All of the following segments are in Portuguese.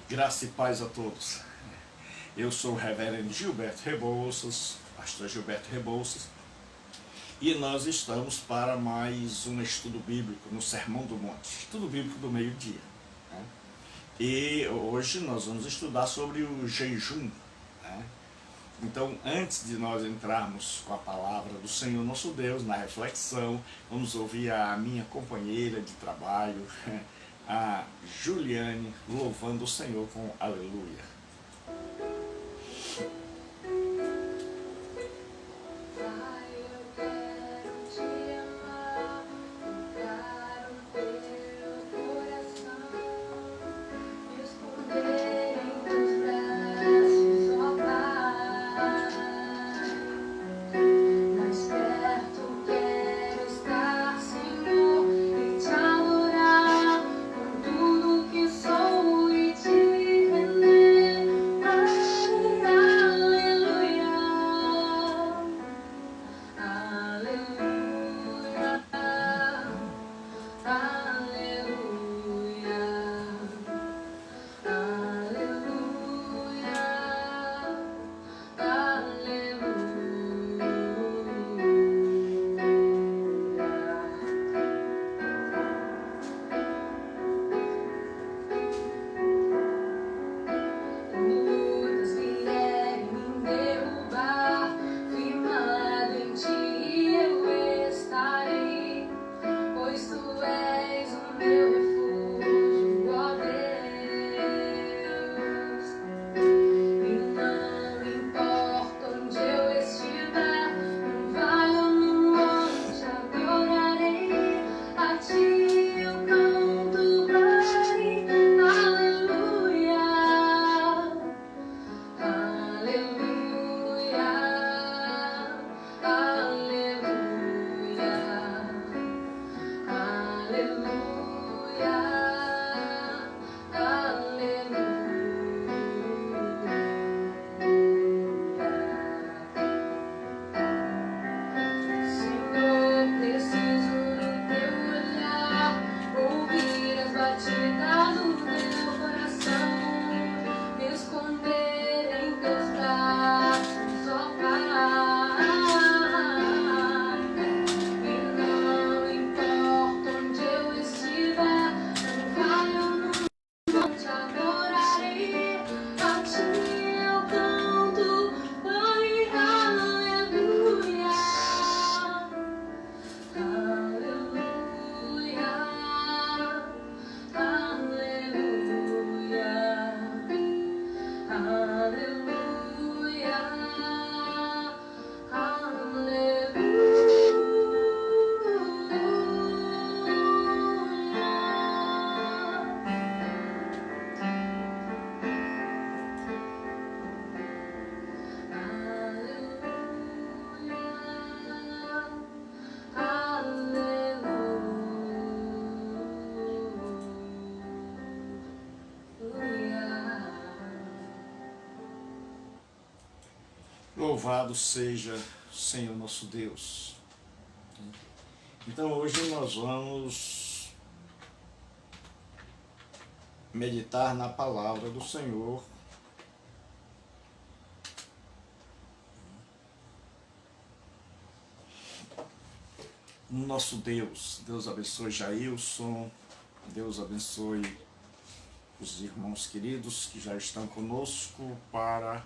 Graça e paz a todos. Eu sou o reverendo Gilberto Rebouças, pastor Gilberto Rebouças, e nós estamos para mais um estudo bíblico no Sermão do Monte, estudo bíblico do meio-dia. E hoje nós vamos estudar sobre o jejum. Então, antes de nós entrarmos com a palavra do Senhor nosso Deus na reflexão, vamos ouvir a minha companheira de trabalho, a Juliane, louvando o Senhor com aleluia. Louvado seja o Senhor nosso Deus. Então hoje nós vamos meditar na palavra do Senhor. Nosso Deus. Deus abençoe Jailson, Deus abençoe os irmãos queridos que já estão conosco para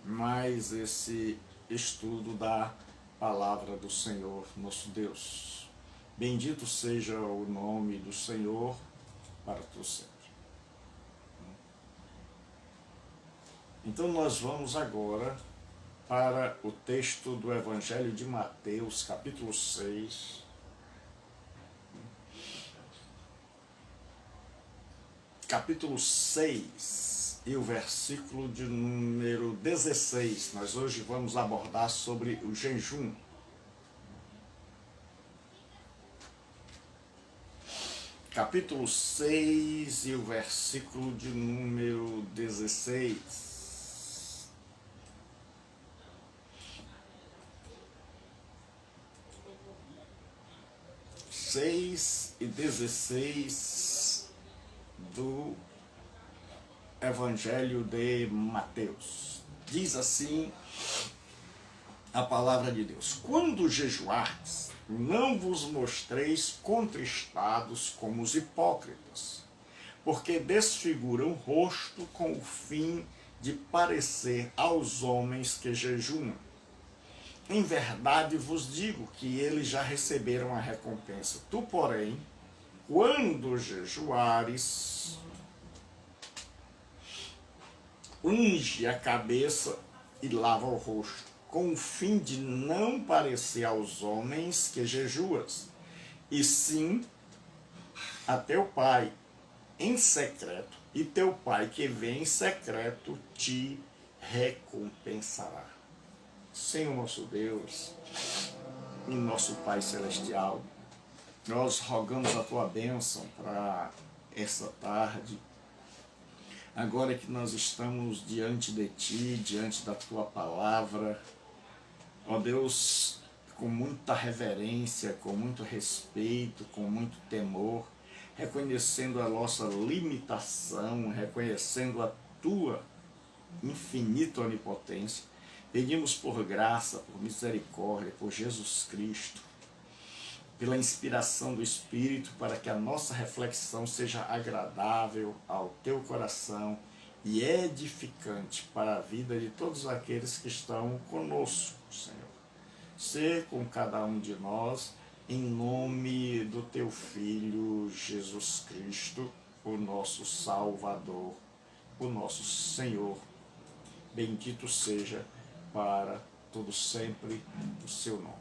mais esse estudo da palavra do Senhor nosso Deus. Bendito seja o nome do Senhor para todo sempre. Então nós vamos agora para o texto do Evangelho de Mateus, capítulo 6. Capítulo 6. E o versículo de número 16, nós hoje vamos abordar sobre o jejum. Capítulo 6 e o versículo de número 16. Seis e 16 do Evangelho de Mateus. Diz assim a palavra de Deus: quando jejuardes, não vos mostreis contristados como os hipócritas, porque desfiguram o rosto com o fim de parecer aos homens que jejuam. Em verdade vos digo que eles já receberam a recompensa. Tu, porém, quando jejuares, unge a cabeça e lava o rosto, com o fim de não parecer aos homens que jejuas, e sim a teu Pai em secreto, e teu Pai que vem em secreto te recompensará. Senhor nosso Deus e nosso Pai Celestial, nós rogamos a tua bênção para essa tarde, agora que nós estamos diante de ti, diante da tua palavra, ó Deus, com muita reverência, com muito respeito, com muito temor, reconhecendo a nossa limitação, reconhecendo a tua infinita onipotência, pedimos por graça, por misericórdia, por Jesus Cristo, pela inspiração do Espírito, para que a nossa reflexão seja agradável ao teu coração e edificante para a vida de todos aqueles que estão conosco, Senhor. Ser com cada um de nós, em nome do teu Filho Jesus Cristo, o nosso Salvador, o nosso Senhor. Bendito seja para todo sempre o seu nome.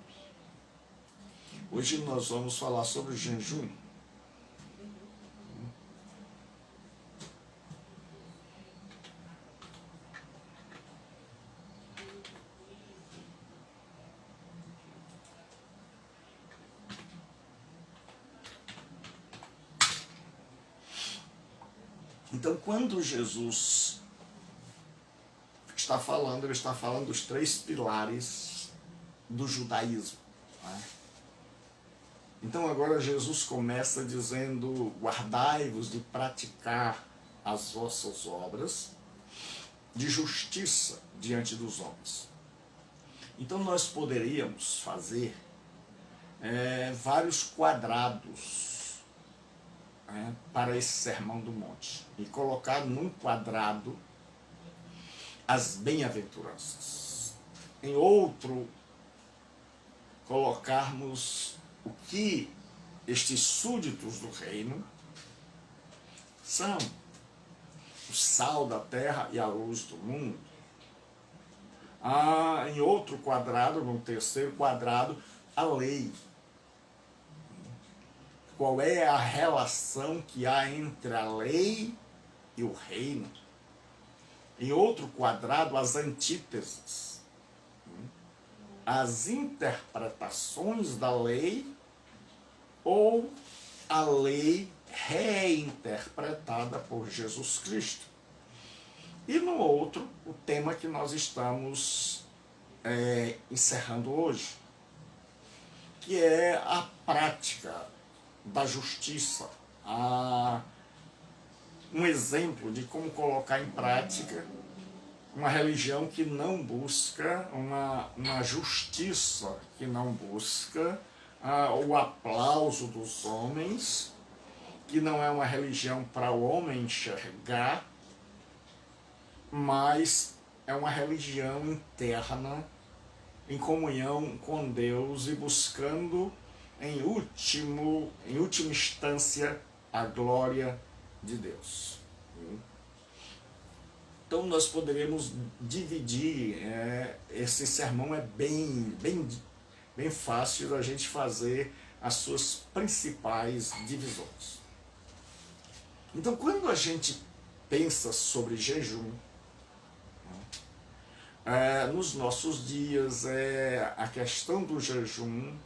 Hoje nós vamos falar sobre o jejum. Então, quando Jesus está falando, ele está falando dos 3 pilares do judaísmo, né? Então agora Jesus começa dizendo: guardai-vos de praticar as vossas obras de justiça diante dos homens. Então nós poderíamos fazer vários quadrados para esse Sermão do Monte e colocar num quadrado as bem-aventuranças, em outro colocarmos o que estes súditos do reino são: o sal da terra e a luz do mundo. Em outro quadrado, no terceiro quadrado, a lei. Qual é a relação que há entre a lei e o reino? Em outro quadrado, as antíteses, as interpretações da lei ou a lei reinterpretada por Jesus Cristo. E no outro, o tema que nós estamos encerrando hoje, que é a prática da justiça, um exemplo de como colocar em prática uma religião que não busca uma justiça, que não busca o aplauso dos homens, que não é uma religião para o homem enxergar, mas é uma religião interna, em comunhão com Deus e buscando, em última instância, a glória de Deus. Então nós poderemos dividir, esse sermão é bem fácil da gente fazer as suas principais divisões. Então quando a gente pensa sobre jejum, nos nossos dias, a questão do jejum,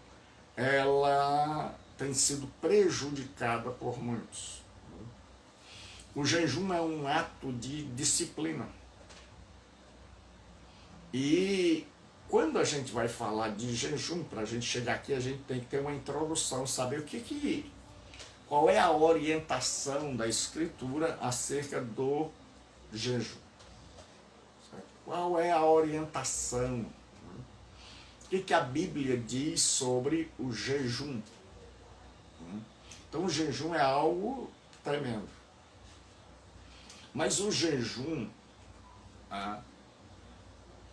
ela tem sido prejudicada por muitos. O jejum é um ato de disciplina. E quando a gente vai falar de jejum, para a gente chegar aqui, a gente tem que ter uma introdução, saber qual é a orientação da Escritura acerca do jejum? Qual é a orientação? O que a Bíblia diz sobre o jejum? Então o jejum é algo tremendo. Mas o jejum,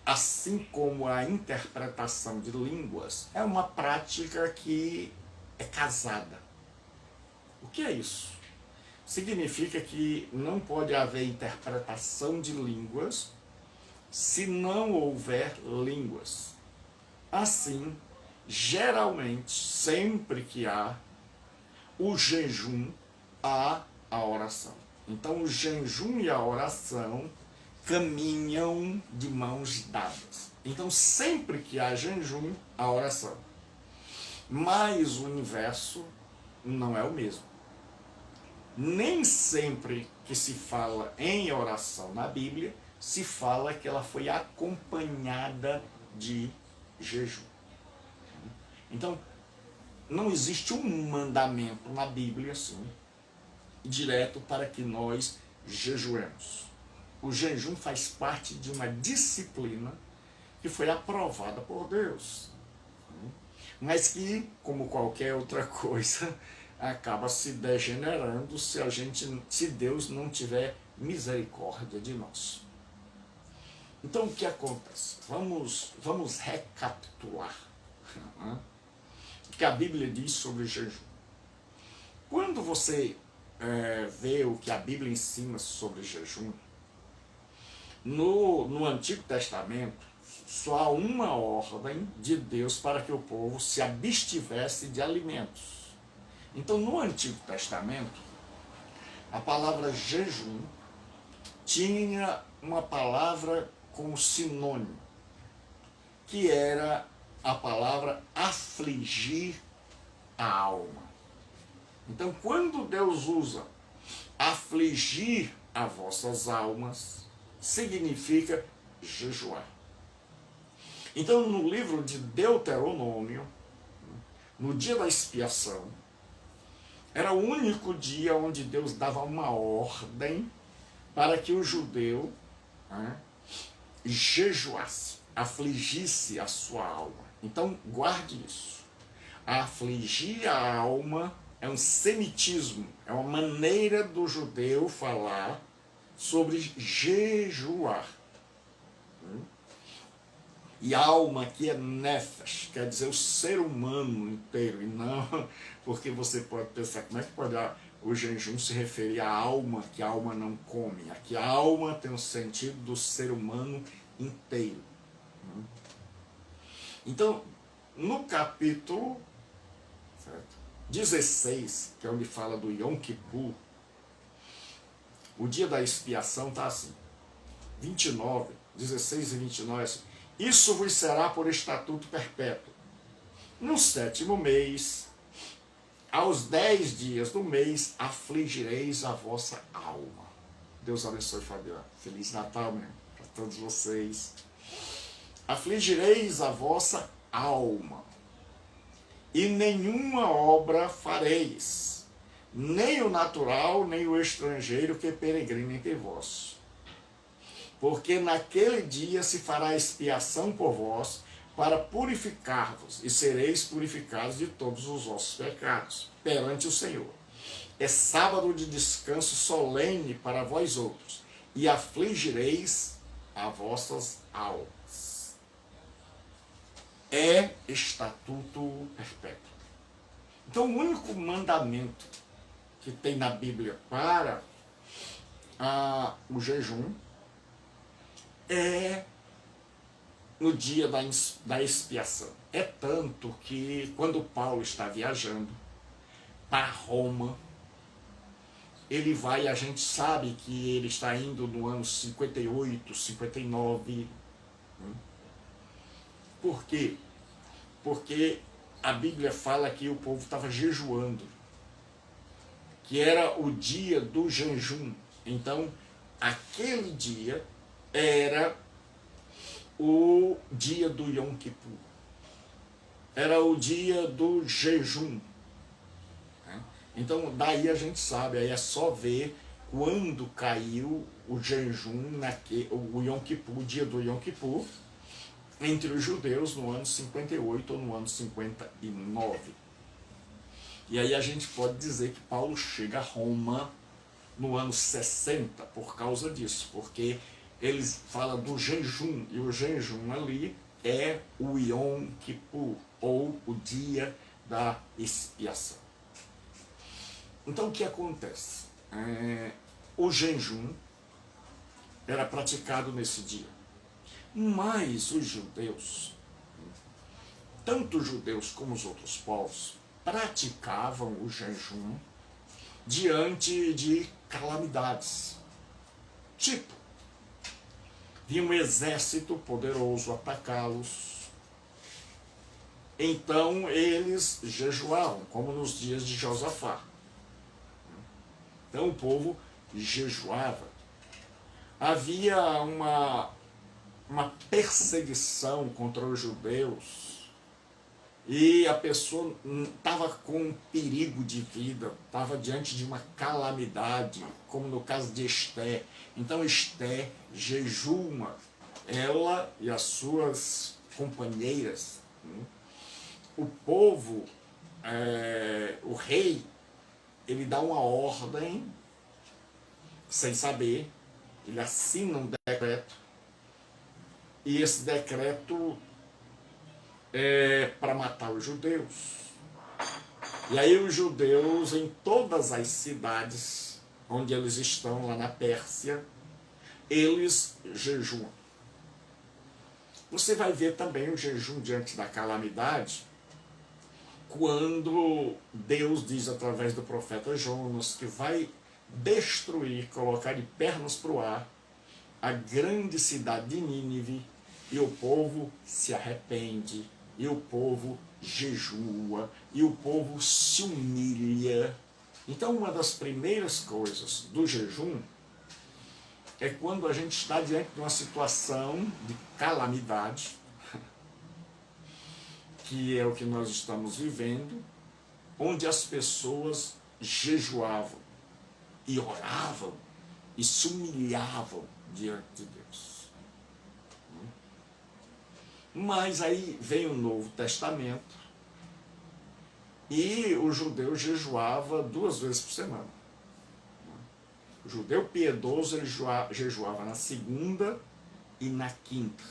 assim como a interpretação de línguas, é uma prática que é casada. O que é isso? Significa que não pode haver interpretação de línguas se não houver línguas. Assim, geralmente, sempre que há o jejum, há a oração. Então, o jejum e a oração caminham de mãos dadas. Então, sempre que há jejum, há oração. Mas o inverso não é o mesmo. Nem sempre que se fala em oração na Bíblia, se fala que ela foi acompanhada de jejum. Então, não existe um mandamento na Bíblia assim, direto para que nós jejuemos. O jejum faz parte de uma disciplina que foi aprovada por Deus, mas que, como qualquer outra coisa, acaba se degenerando se Deus não tiver misericórdia de nós. Então o que acontece? Vamos recapitular o que a Bíblia diz sobre jejum. Quando você vê o que a Bíblia ensina sobre jejum, no Antigo Testamento só há uma ordem de Deus para que o povo se abstivesse de alimentos. Então no Antigo Testamento a palavra jejum tinha uma palavra como sinônimo, que era a palavra afligir a alma. Então, quando Deus usa afligir as vossas almas, significa jejuar. Então, no livro de Deuteronômio, no dia da expiação, era o único dia onde Deus dava uma ordem para que o judeu jejuasse, afligisse a sua alma. Então, guarde isso. Afligir a alma é um semitismo, é uma maneira do judeu falar sobre jejuar. E alma aqui é nefesh, quer dizer o ser humano inteiro, e não porque você pode pensar, como é que pode o jejum se referir à alma, que a alma não come? Aqui a alma tem o sentido do ser humano inteiro. Então, no capítulo 16, que é onde fala do Yom Kippur, o dia da expiação está assim, 29, 16 e 29, assim, isso vos será por estatuto perpétuo. No 7º mês, aos 10 dias do mês, afligireis a vossa alma. Deus abençoe, Fabiola. Feliz Natal, mesmo, para todos vocês. Afligireis a vossa alma, e nenhuma obra fareis, nem o natural, nem o estrangeiro que peregrina entre vós. Porque naquele dia se fará expiação por vós, para purificar-vos, e sereis purificados de todos os vossos pecados, perante o Senhor. É sábado de descanso solene para vós outros, e afligireis a vossas almas. É estatuto perpétuo. Então o único mandamento que tem na Bíblia para o jejum é no dia da expiação. É tanto que quando Paulo está viajando para Roma, ele vai, a gente sabe que ele está indo no ano 58, 59. Por quê? Porque a Bíblia fala que o povo estava jejuando, que era o dia do jejum. Então, aquele dia era o dia do Yom Kippur. Era o dia do jejum. Então, daí a gente sabe, aí é só ver quando caiu o jejum, o Yom Kippur, o dia do Yom Kippur, entre os judeus no ano 58 ou no ano 59. E aí a gente pode dizer que Paulo chega a Roma no ano 60 por causa disso, porque ele fala do jejum, e o jejum ali é o Yom Kippur, ou o dia da expiação. Então o que acontece? O jejum era praticado nesse dia, mas os judeus, tanto os judeus como os outros povos, praticavam o jejum diante de calamidades. Tipo, vinha um exército poderoso atacá-los. Então eles jejuavam, como nos dias de Josafá. Então o povo jejuava. Havia uma perseguição contra os judeus, e a pessoa estava com perigo de vida, estava diante de uma calamidade, como no caso de Esté. Então Esté jejuma, ela e as suas companheiras. O povo, o rei, ele dá uma ordem, sem saber, ele assina um decreto, e esse decreto para matar os judeus. E aí os judeus, em todas as cidades onde eles estão, lá na Pérsia, eles jejuam. Você vai ver também o jejum diante da calamidade, quando Deus diz através do profeta Jonas que vai destruir, colocar de pernas para o ar, a grande cidade de Nínive, e o povo se arrepende, e o povo jejua, e o povo se humilha. Então uma das primeiras coisas do jejum é quando a gente está diante de uma situação de calamidade, que é o que nós estamos vivendo, onde as pessoas jejuavam e oravam e se humilhavam diante de Deus. Mas aí vem o Novo Testamento, e o judeu jejuava 2 vezes por semana. O judeu piedoso, ele jejuava na segunda e na quinta.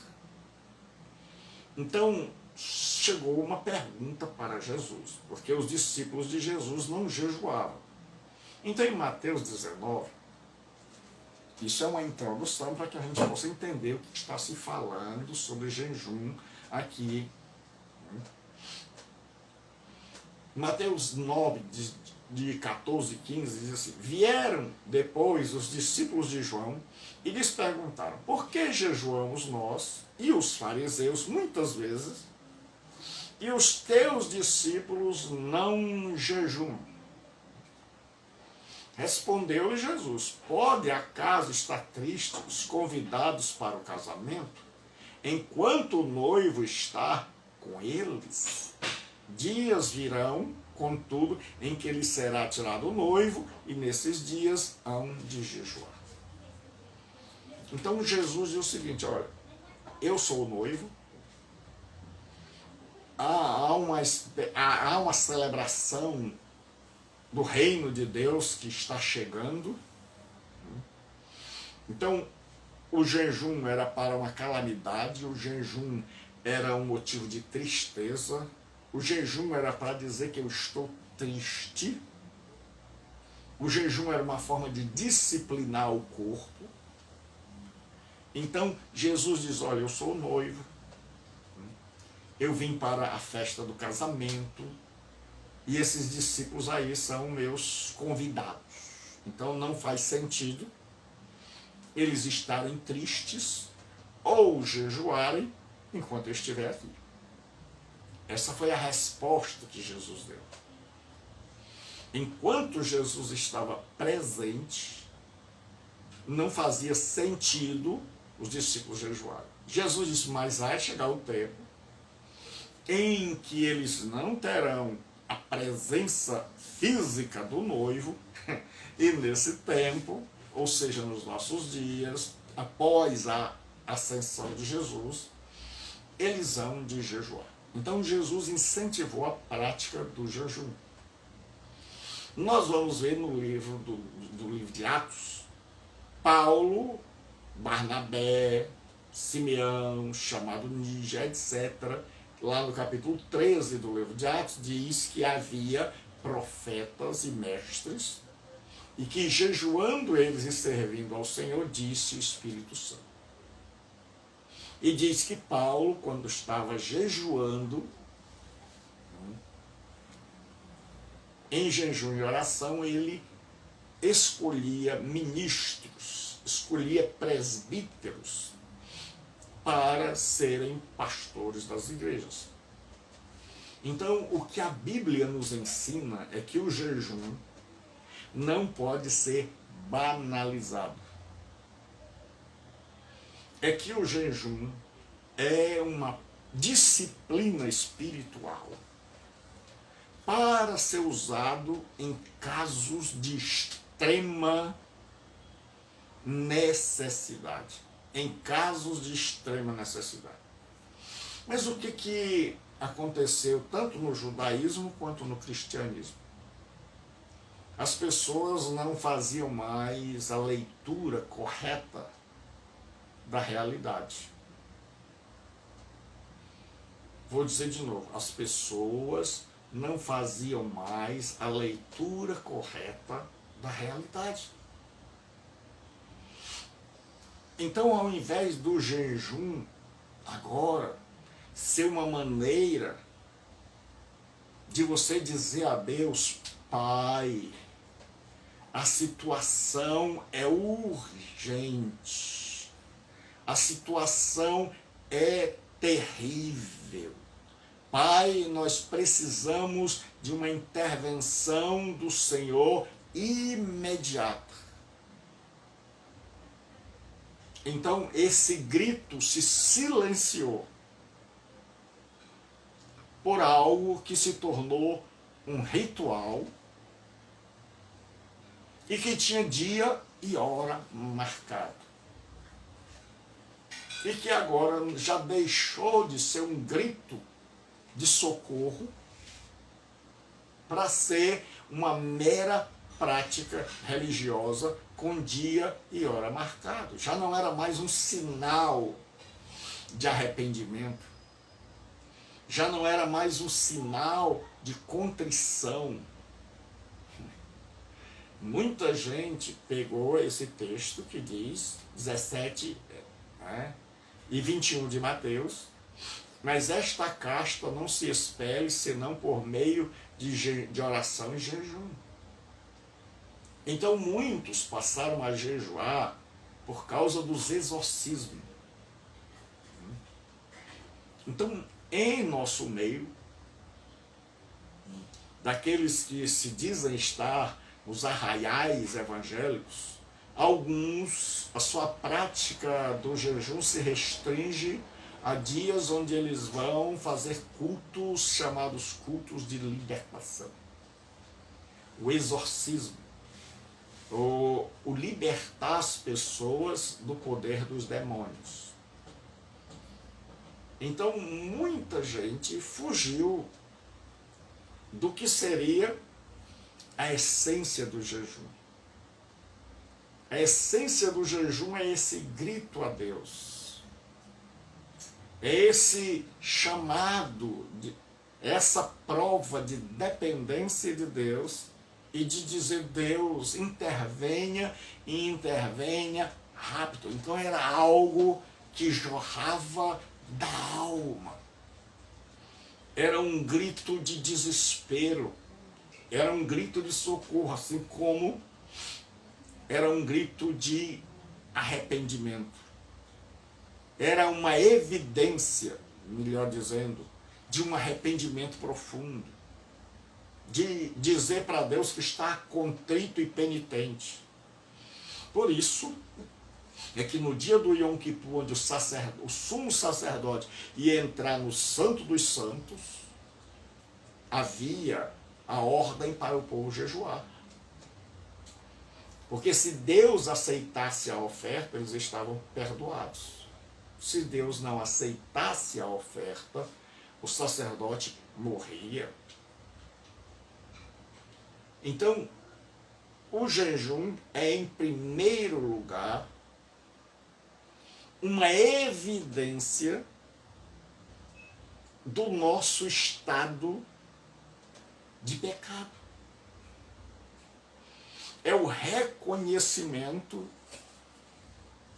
Então chegou uma pergunta para Jesus, porque os discípulos de Jesus não jejuavam. Então em Mateus 19, isso é uma introdução para que a gente possa entender o que está se falando sobre jejum aqui. Mateus 9, de 14 e 15, diz assim: vieram depois os discípulos de João e lhes perguntaram: por que jejuamos nós e os fariseus muitas vezes, e os teus discípulos não jejuam? Respondeu-lhe Jesus: pode acaso estar triste os convidados para o casamento, enquanto o noivo está com eles? Dias virão, contudo, em que lhe será tirado o noivo, e nesses dias hão de jejuar. Então Jesus diz o seguinte: olha, eu sou o noivo, há uma celebração do reino de Deus que está chegando. Então o jejum era para uma calamidade, o jejum era um motivo de tristeza, o jejum era para dizer que eu estou triste, o jejum era uma forma de disciplinar o corpo. Então Jesus diz: olha, eu sou o noivo, eu vim para a festa do casamento, e esses discípulos aí são meus convidados. Então não faz sentido eles estarem tristes ou jejuarem enquanto eu estiver aqui. Essa foi a resposta que Jesus deu. Enquanto Jesus estava presente, não fazia sentido os discípulos jejuarem. Jesus disse: mas vai chegar o tempo em que eles não terão a presença física do noivo, e nesse tempo ou seja, nos nossos dias, após a ascensão de Jesus, eles hão de jejuar. Então Jesus incentivou a prática do jejum. Nós vamos ver no livro do livro de Atos, Paulo, Barnabé, Simeão, chamado Níger, etc. Lá no capítulo 13 do livro de Atos, diz que havia profetas e mestres, e que jejuando eles e servindo ao Senhor, disse o Espírito Santo. E diz que Paulo, quando estava jejuando, em jejum e oração, ele escolhia ministros, escolhia presbíteros para serem pastores das igrejas. Então, o que a Bíblia nos ensina é que o jejum não pode ser banalizado. É que o jejum é uma disciplina espiritual para ser usado em casos de extrema necessidade. Em casos de extrema necessidade. Mas o que aconteceu tanto no judaísmo quanto no cristianismo? As pessoas não faziam mais a leitura correta da realidade. Vou dizer de novo, as pessoas não faziam mais a leitura correta da realidade. Então, ao invés do jejum, agora, ser uma maneira de você dizer a Deus, Pai, a situação é urgente, a situação é terrível. Pai, nós precisamos de uma intervenção do Senhor imediata. Então, esse grito se silenciou por algo que se tornou um ritual e que tinha dia e hora marcado. E que agora já deixou de ser um grito de socorro para ser uma mera prática religiosa com dia e hora marcado. Já não era mais um sinal de arrependimento. Já não era mais um sinal de contrição. Muita gente pegou esse texto que diz 17 e 21 de Mateus, mas esta casta não se espere senão por meio de oração e jejum. Então muitos passaram a jejuar por causa dos exorcismos. Então, em nosso meio, daqueles que se dizem estar nos arraiais evangélicos, alguns, a sua prática do jejum se restringe a dias onde eles vão fazer cultos chamados cultos de libertação. O exorcismo. O libertar as pessoas do poder dos demônios. Então, muita gente fugiu do que seria a essência do jejum. A essência do jejum é esse grito a Deus. É esse chamado, essa prova de dependência de Deus e de dizer, Deus, intervenha e intervenha rápido. Então era algo que jorrava da alma. Era um grito de desespero. Era um grito de socorro, assim como era um grito de arrependimento. Era uma evidência, melhor dizendo, de um arrependimento profundo. De dizer para Deus que está contrito e penitente. Por isso é que no dia do Yom Kippur, onde o sumo sacerdote ia entrar no Santo dos Santos, havia a ordem para o povo jejuar. Porque se Deus aceitasse a oferta, eles estavam perdoados. Se Deus não aceitasse a oferta, o sacerdote morria. Então, o jejum é, em primeiro lugar, uma evidência do nosso estado de pecado. É o reconhecimento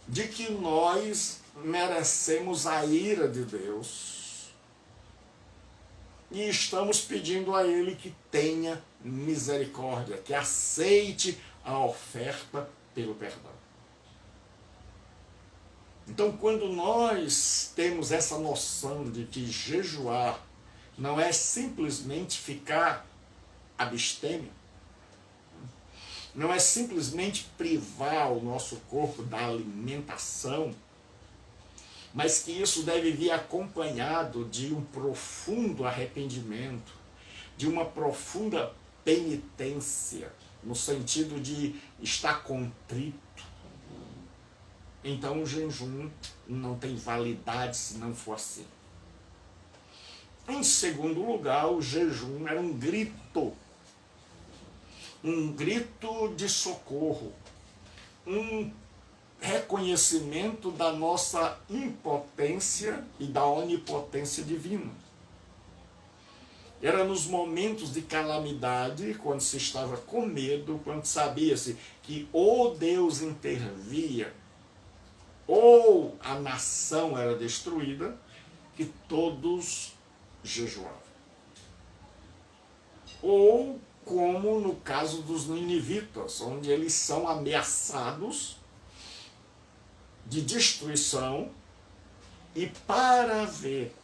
de que nós merecemos a ira de Deus e estamos pedindo a Ele que tenha misericórdia, que aceite a oferta pelo perdão. Então, quando nós temos essa noção de que jejuar não é simplesmente ficar abstêmio, não é simplesmente privar o nosso corpo da alimentação, mas que isso deve vir acompanhado de um profundo arrependimento, de uma profunda penitência, no sentido de estar contrito. Então o jejum não tem validade se não for assim. Em segundo lugar, o jejum era um grito de socorro, um reconhecimento da nossa impotência e da onipotência divina. Era nos momentos de calamidade, quando se estava com medo, quando sabia-se que ou Deus intervia, ou a nação era destruída, que todos jejuavam. Ou como no caso dos ninivitas, onde eles são ameaçados de destruição, e para ver,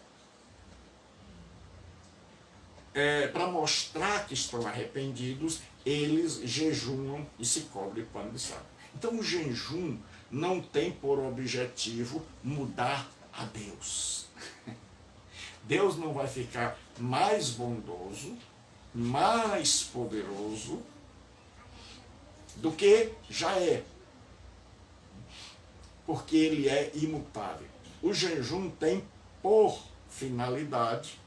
para mostrar que estão arrependidos, eles jejuam e se cobrem de pano de saco. Então o jejum não tem por objetivo mudar a Deus. Deus não vai ficar mais bondoso, mais poderoso do que já é, porque ele é imutável. O jejum tem por finalidade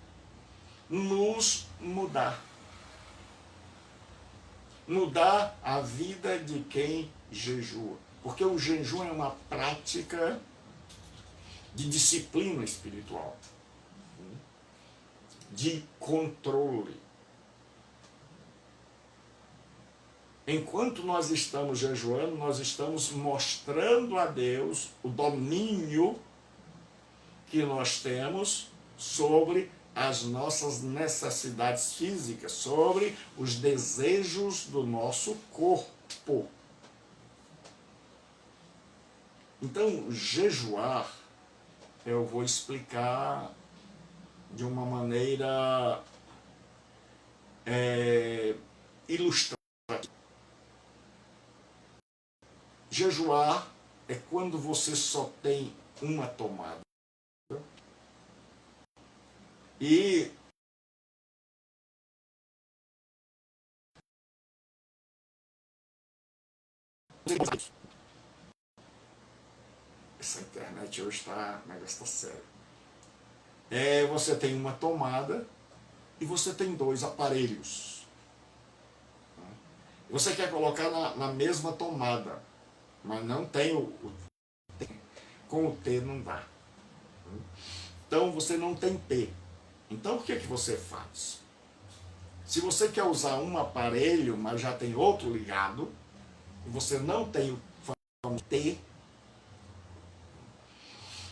nos mudar a vida de quem jejua, porque o jejum é uma prática de disciplina espiritual, de controle. Enquanto nós estamos jejuando, nós estamos mostrando a Deus o domínio que nós temos sobre as nossas necessidades físicas, sobre os desejos do nosso corpo. Então, jejuar, eu vou explicar de uma maneira ilustrativa. Jejuar é quando você só tem uma tomada e essa internet hoje está, o negócio está sério. Você tem uma tomada e você tem dois aparelhos. Você quer colocar na mesma tomada, mas não tem o T. Com o T não dá. Então você não tem T. Então o que você faz? Se você quer usar um aparelho, mas já tem outro ligado, e você não tem o T,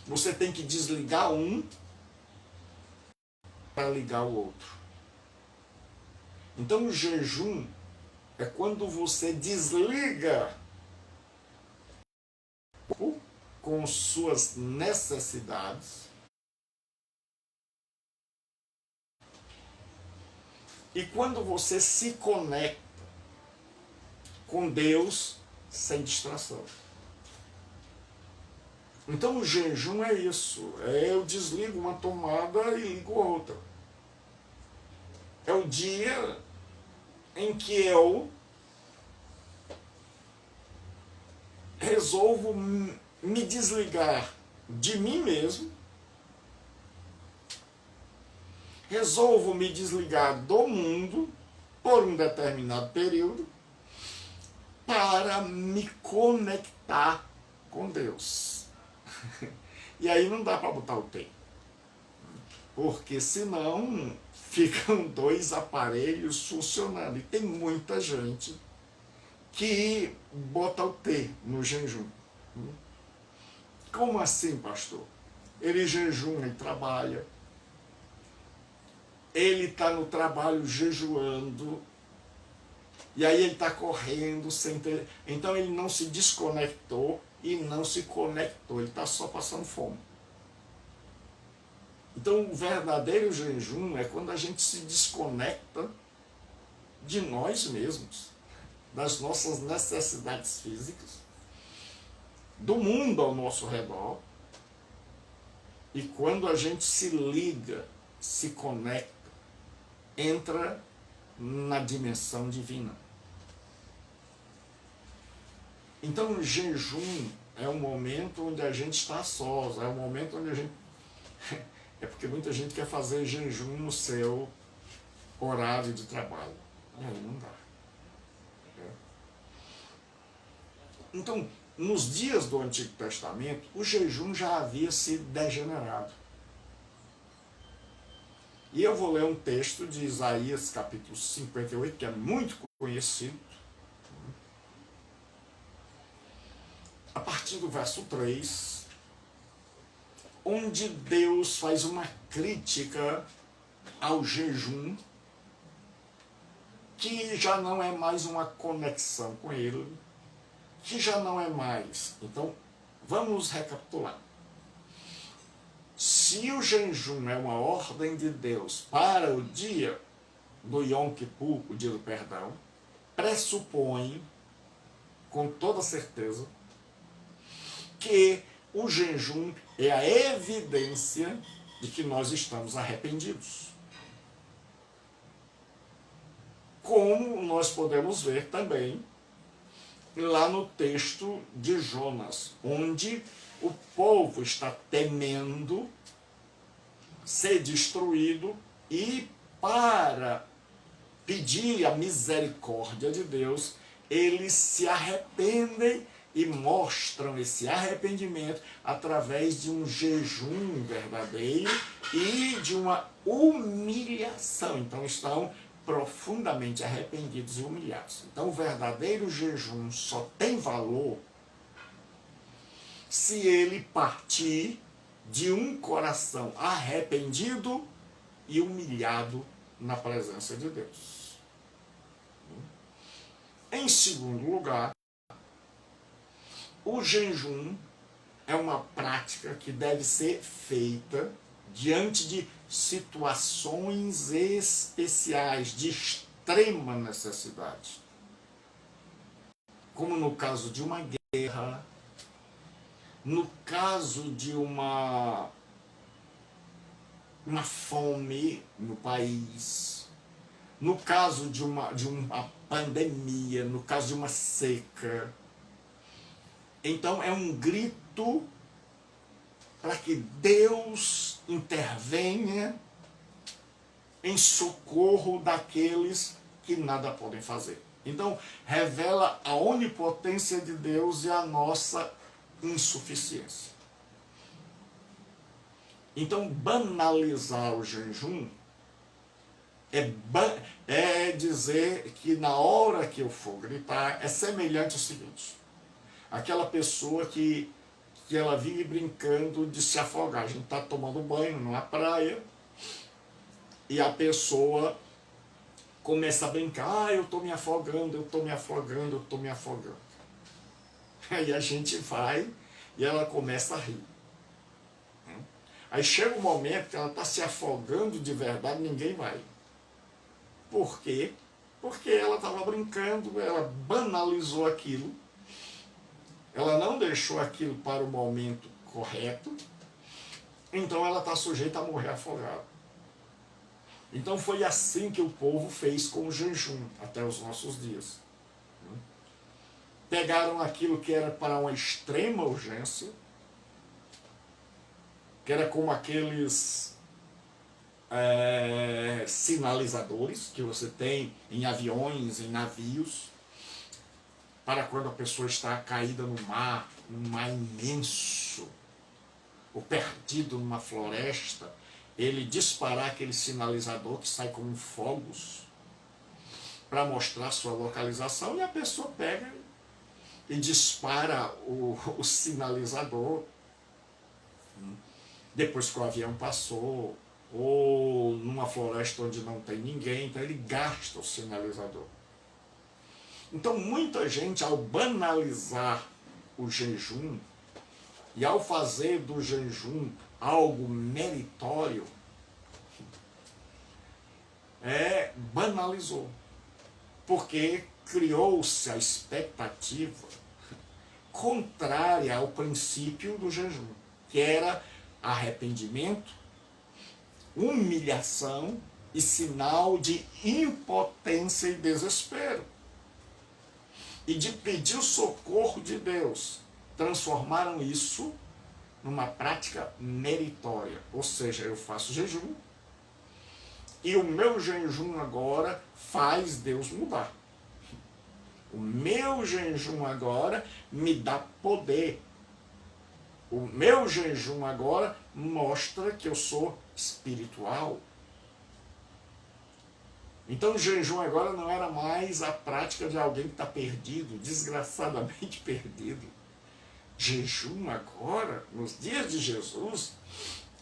você tem que desligar um para ligar o outro. Então o jejum é quando você desliga com suas necessidades e quando você se conecta com Deus sem distração. Então o jejum é isso, eu desligo uma tomada e ligo outra. É o dia em que eu resolvo me desligar de mim mesmo, resolvo me desligar do mundo por um determinado período para me conectar com Deus. E aí não dá para botar o T, porque senão ficam dois aparelhos funcionando. E tem muita gente que bota o T no jejum. Como assim, pastor? Ele jejuma e trabalha. Ele está no trabalho jejuando. E aí ele está correndo sem ter... Então ele não se desconectou e não se conectou. Ele está só passando fome. Então o verdadeiro jejum é quando a gente se desconecta de nós mesmos, das nossas necessidades físicas, do mundo ao nosso redor, e quando a gente se liga, se conecta, entra na dimensão divina. Então o jejum é um momento onde a gente está sós, é um momento onde a gente... É porque muita gente quer fazer jejum no seu horário de trabalho. Aí não dá. Então, nos dias do Antigo Testamento, o jejum já havia se degenerado. E eu vou ler um texto de Isaías, capítulo 58, que é muito conhecido. A partir do verso 3, onde Deus faz uma crítica ao jejum, que já não é mais uma conexão com Ele, que já não é mais. Então, vamos recapitular. Se o jejum é uma ordem de Deus para o dia do Yom Kippur, o dia do perdão, pressupõe, com toda certeza, que o jejum é a evidência de que nós estamos arrependidos. Como nós podemos ver também lá no texto de Jonas, onde o povo está temendo ser destruído e, para pedir a misericórdia de Deus, eles se arrependem e mostram esse arrependimento através de um jejum verdadeiro e de uma humilhação. Então estão profundamente arrependidos e humilhados. Então o verdadeiro jejum só tem valor se ele partir de um coração arrependido e humilhado na presença de Deus. Em segundo lugar, o jejum é uma prática que deve ser feita diante de situações especiais, de extrema necessidade. Como no caso de uma guerra, no caso de uma fome no país, no caso de uma pandemia, no caso de uma seca. Então é um grito para que Deus intervenha em socorro daqueles que nada podem fazer. Então revela a onipotência de Deus e a nossa insuficiência. Então banalizar o jejum é dizer que na hora que eu for gritar é semelhante ao seguinte: aquela pessoa que ela vive brincando de se afogar. A gente está tomando banho numa praia e a pessoa começa a brincar: eu estou me afogando, eu estou me afogando, eu estou me afogando. Aí a gente vai e ela começa a rir. Aí chega um momento que ela está se afogando de verdade, ninguém vai. Por quê? Porque ela estava brincando, ela banalizou aquilo, ela não deixou aquilo para o momento correto, então ela está sujeita a morrer afogada. Então foi assim que o povo fez com o jejum até os nossos dias. pegaram aquilo que era para uma extrema urgência, que era como aqueles sinalizadores que você tem em aviões, em navios, para quando a pessoa está caída no mar, num mar imenso, ou perdido numa floresta, ele disparar aquele sinalizador que sai como fogos para mostrar sua localização, e a pessoa pega e dispara o sinalizador depois que o avião passou, ou numa floresta onde não tem ninguém, então ele gasta o sinalizador. Então muita gente, ao banalizar o jejum e ao fazer do jejum algo meritório, banalizou, porque criou-se a expectativa contrária ao princípio do jejum, que era arrependimento, humilhação e sinal de impotência e desespero, e de pedir o socorro de Deus. Transformaram isso numa prática meritória, ou seja, eu faço jejum e o meu jejum agora faz Deus mudar. O meu jejum agora me dá poder. O meu jejum agora mostra que eu sou espiritual. Então o jejum agora não era mais a prática de alguém que está perdido, desgraçadamente perdido. Jejum agora, nos dias de Jesus,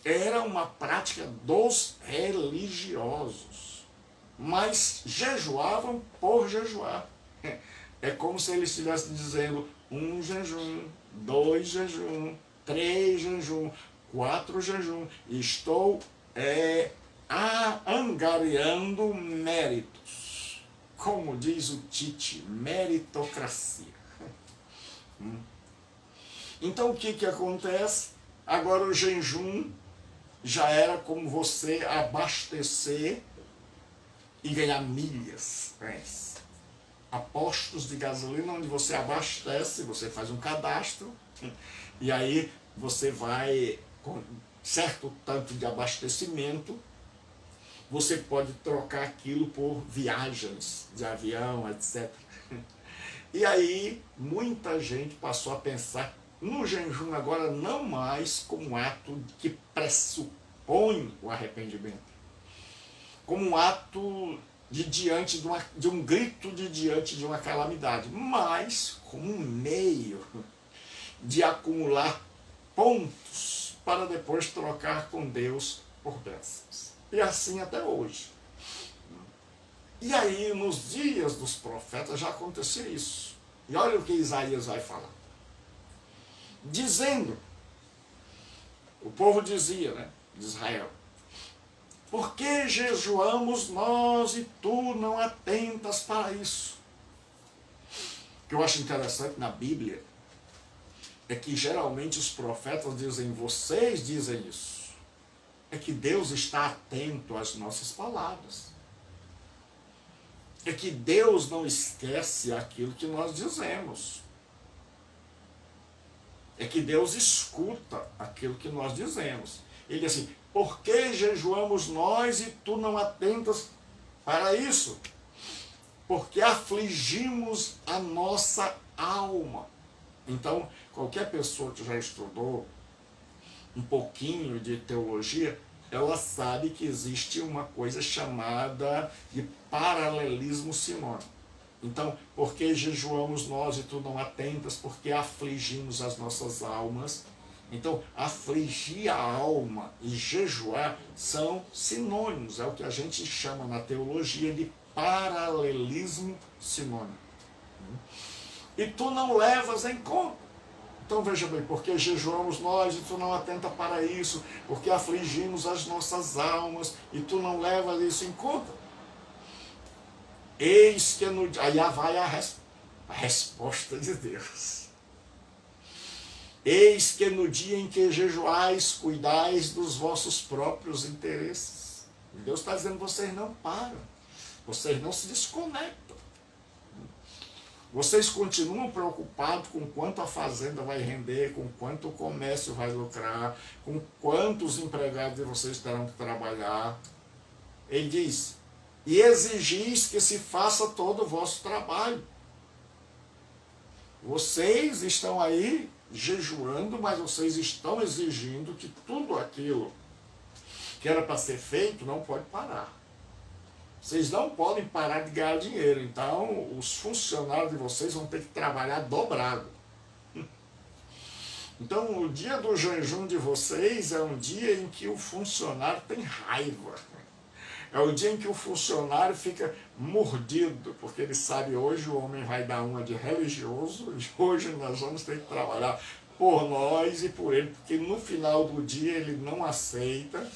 era uma prática dos religiosos. Mas jejuavam por jejuar. É como se eles estivessem dizendo 1 jejum, 2 jejum, 3 jejum, 4 jejum. Estou angariando méritos. Como diz o Tite, meritocracia. Então o que acontece? Agora o jejum já era como você abastecer e ganhar milhas. A postos de gasolina onde você abastece, você faz um cadastro, e aí você vai, com certo tanto de abastecimento, você pode trocar aquilo por viagens de avião, etc. E aí muita gente passou a pensar no jejum agora não mais como um ato que pressupõe o arrependimento, como um ato de um grito diante de uma calamidade, mas como um meio de acumular pontos para depois trocar com Deus por bênçãos. E assim até hoje. E aí, nos dias dos profetas já acontecia isso. E olha o que Isaías vai falar. Dizendo, o povo dizia, de Israel, por que jejuamos nós e tu não atentas para isso? O que eu acho interessante na Bíblia é que geralmente os profetas dizem, vocês dizem isso. É que Deus está atento às nossas palavras. É que Deus não esquece aquilo que nós dizemos. É que Deus escuta aquilo que nós dizemos. Ele diz assim, por que jejuamos nós e tu não atentas para isso? Porque afligimos a nossa alma. Então, qualquer pessoa que já estudou um pouquinho de teologia, ela sabe que existe uma coisa chamada de paralelismo sinônimo. Então, por que jejuamos nós e tu não atentas? Porque afligimos as nossas almas. Então, afligir a alma e jejuar são sinônimos. É o que a gente chama na teologia de paralelismo sinônimo. E tu não levas em conta. Então veja bem, porque jejuamos nós e tu não atenta para isso, porque afligimos as nossas almas e tu não levas isso em conta. Eis que aí vai a resposta de Deus. Eis que no dia em que jejuais, cuidais dos vossos próprios interesses. Deus está dizendo, vocês não param, vocês não se desconectam. Vocês continuam preocupados com quanto a fazenda vai render, com quanto o comércio vai lucrar, com quantos empregados de vocês terão que trabalhar. Ele diz, e exigis que se faça todo o vosso trabalho. Vocês estão aí jejuando, mas vocês estão exigindo que tudo aquilo que era para ser feito não pode parar. Vocês não podem parar de ganhar dinheiro, então os funcionários de vocês vão ter que trabalhar dobrado. Então o dia do jejum de vocês é um dia em que o funcionário tem raiva. É o dia em que o funcionário fica mordido, porque ele sabe hoje o homem vai dar uma de religioso e hoje nós vamos ter que trabalhar por nós e por ele, porque no final do dia ele não aceita.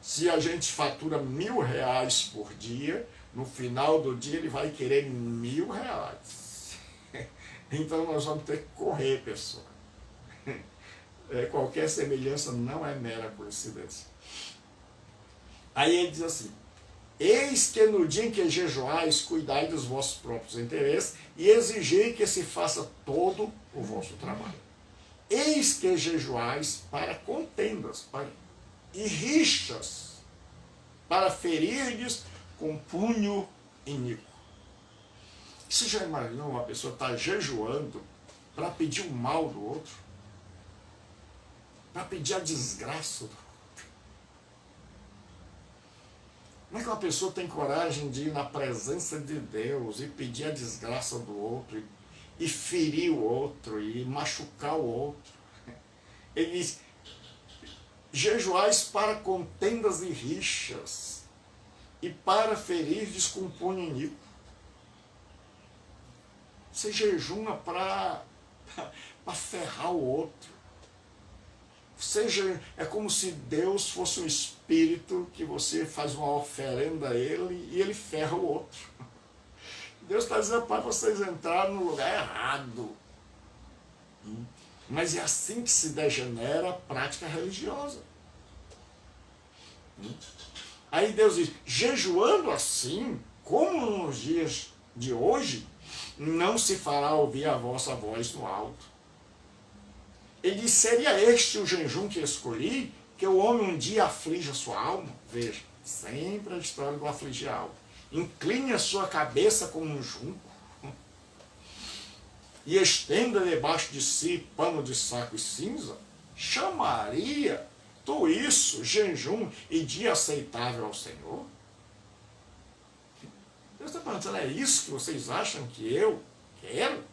Se a gente fatura R$1.000 por dia, no final do dia ele vai querer R$1.000. Então nós vamos ter que correr, pessoal. Qualquer semelhança não é mera coincidência. Aí ele diz assim, eis que no dia em que jejuais, cuidai dos vossos próprios interesses e exigei que se faça todo o vosso trabalho. Eis que jejuais para contendas e rixas, para ferir-lhes com punho iníquo. Você já imaginou uma pessoa estar jejuando para pedir o mal do outro? Para pedir a desgraça do outro? Como é que uma pessoa tem coragem de ir na presença de Deus e pedir a desgraça do outro, e ferir o outro, e machucar o outro? Ele diz, jejuais para contendas e rixas, e para ferir-lhes com punho iníquo. Você jejuma para ferrar o outro. É como se Deus fosse um espírito que você faz uma oferenda a ele e ele ferra o outro. Deus está dizendo para vocês entrarem no lugar errado. Mas é assim que se degenera a prática religiosa. Aí Deus diz, jejuando assim, como nos dias de hoje, não se fará ouvir a vossa voz no alto. Ele diz, seria este o jejum que escolhi, que o homem um dia aflige a sua alma? Veja, sempre a história do afligir a alma. Incline a sua cabeça como um junco, e estenda debaixo de si pano de saco e cinza. Chamaria tu isso, jejum e dia aceitável ao Senhor? Deus está perguntando, é isso que vocês acham que eu quero?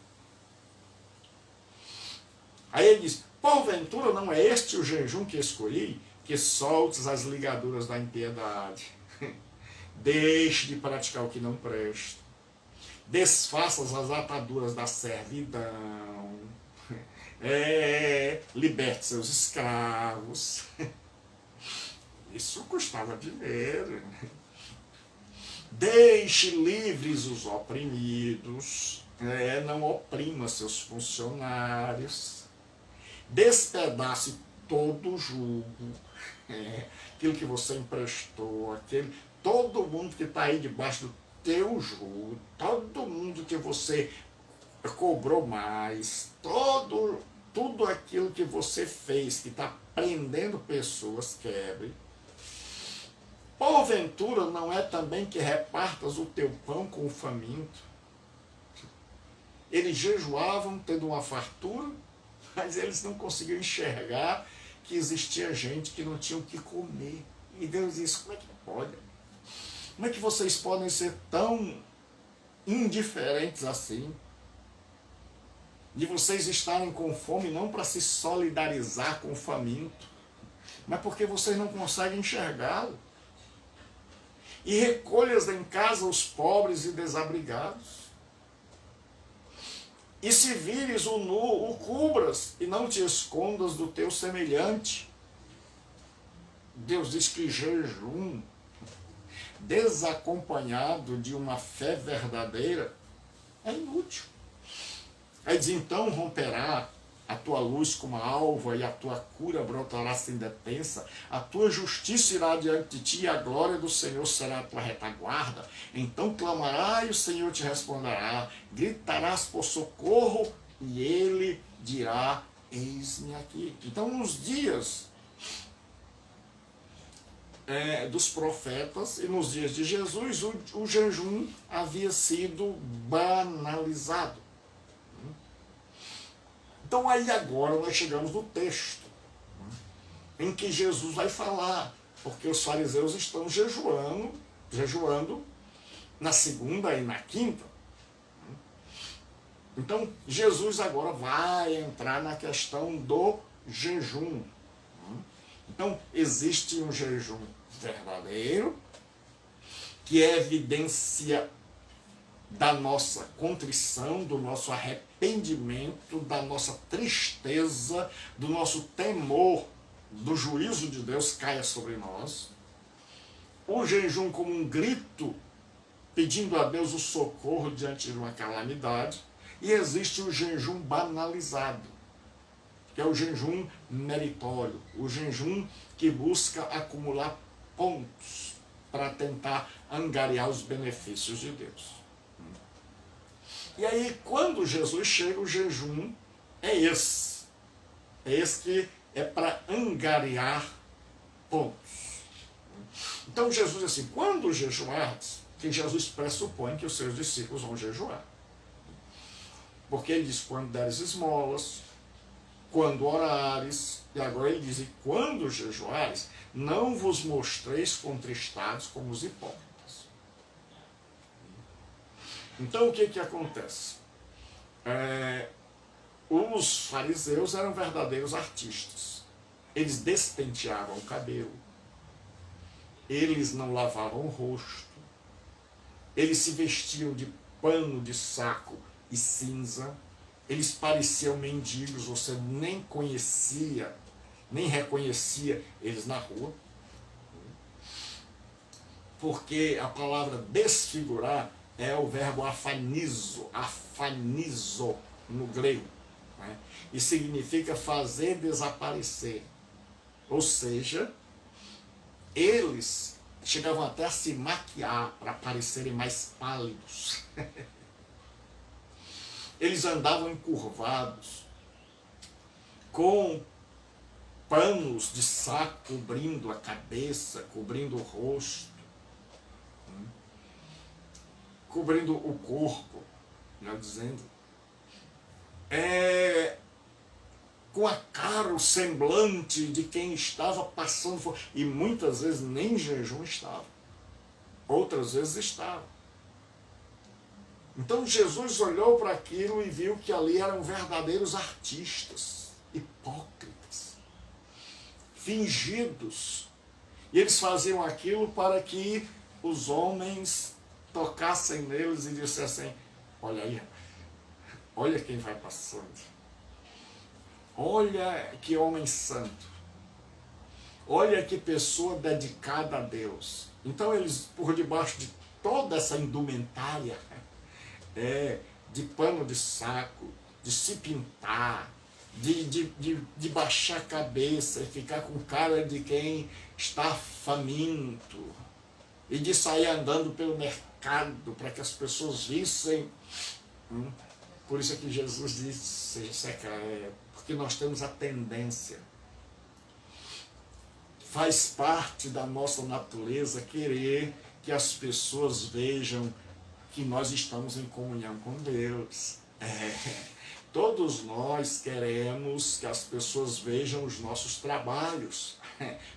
Aí ele diz, porventura não é este o jejum que escolhi, que soltes as ligaduras da impiedade, deixe de praticar o que não presta, desfaças as ataduras da servidão, liberte seus escravos. Isso custava dinheiro. Deixe livres os oprimidos, não oprima seus funcionários, despedace todo o jugo, aquilo que você emprestou, todo mundo que está aí debaixo do teu jugo, todo mundo que você cobrou mais, tudo aquilo que você fez que está prendendo pessoas, quebre. Porventura não é também que repartas o teu pão com o faminto? Eles jejuavam tendo uma fartura, mas eles não conseguiam enxergar que existia gente que não tinha o que comer. E Deus disse, como é que pode? Como é que vocês podem ser tão indiferentes assim? De vocês estarem com fome não para se solidarizar com o faminto, mas porque vocês não conseguem enxergá-lo. E recolhas em casa os pobres e desabrigados. E se vires o nu, o cubras, e não te escondas do teu semelhante. Deus diz que jejum desacompanhado de uma fé verdadeira é inútil. Aí diz, então romperá a tua luz como a alva e a tua cura brotará sem detença, a tua justiça irá diante de ti e a glória do Senhor será a tua retaguarda. Então clamarás e o Senhor te responderá, gritarás por socorro e ele dirá, eis-me aqui. Então nos dias dos profetas e nos dias de Jesus, o jejum havia sido banalizado. Então aí agora nós chegamos no texto, em que Jesus vai falar, porque os fariseus estão jejuando na segunda e na quinta. Então Jesus agora vai entrar na questão do jejum. Então existe um jejum verdadeiro, que é evidência da nossa contrição, do nosso arrependimento, da nossa tristeza, do nosso temor do juízo de Deus caia sobre nós. O jejum como um grito pedindo a Deus o socorro diante de uma calamidade. E existe o jejum banalizado, que é o jejum meritório, o jejum que busca acumular pontos para tentar angariar os benefícios de Deus. E aí, quando Jesus chega, o jejum é esse. É esse que é para angariar pontos. Então, Jesus diz assim, quando jejuardes, que Jesus pressupõe que os seus discípulos vão jejuar. Porque ele diz, quando deres esmolas, quando orares, e agora ele diz, e quando jejuares, não vos mostreis contristados como os hipócritas. Então o que acontece? Os fariseus eram verdadeiros artistas. Eles despenteavam o cabelo, eles não lavavam o rosto, eles se vestiam de pano de saco e cinza, eles pareciam mendigos, você nem conhecia, nem reconhecia eles na rua, porque a palavra desfigurar é o verbo afanizo no grego, né? E significa fazer desaparecer. Ou seja, eles chegavam até a se maquiar para parecerem mais pálidos. Eles andavam encurvados, com panos de saco cobrindo a cabeça, cobrindo o rosto, cobrindo o corpo, melhor dizendo, com a cara, o semblante de quem estava passando fome, e muitas vezes nem em jejum estava, outras vezes estava. Então Jesus olhou para aquilo e viu que ali eram verdadeiros artistas, hipócritas, fingidos, e eles faziam aquilo para que os homens tocassem neles e dissessem, olha aí, olha quem vai passando, olha que homem santo, olha que pessoa dedicada a Deus. Então eles, por debaixo de toda essa indumentária, de pano de saco, de se pintar, de baixar a cabeça e ficar com cara de quem está faminto, e de sair andando pelo mercado para que as pessoas vissem. Por isso é que Jesus disse, porque nós temos a tendência, faz parte da nossa natureza querer que as pessoas vejam que nós estamos em comunhão com Deus. Todos nós queremos que as pessoas vejam os nossos trabalhos,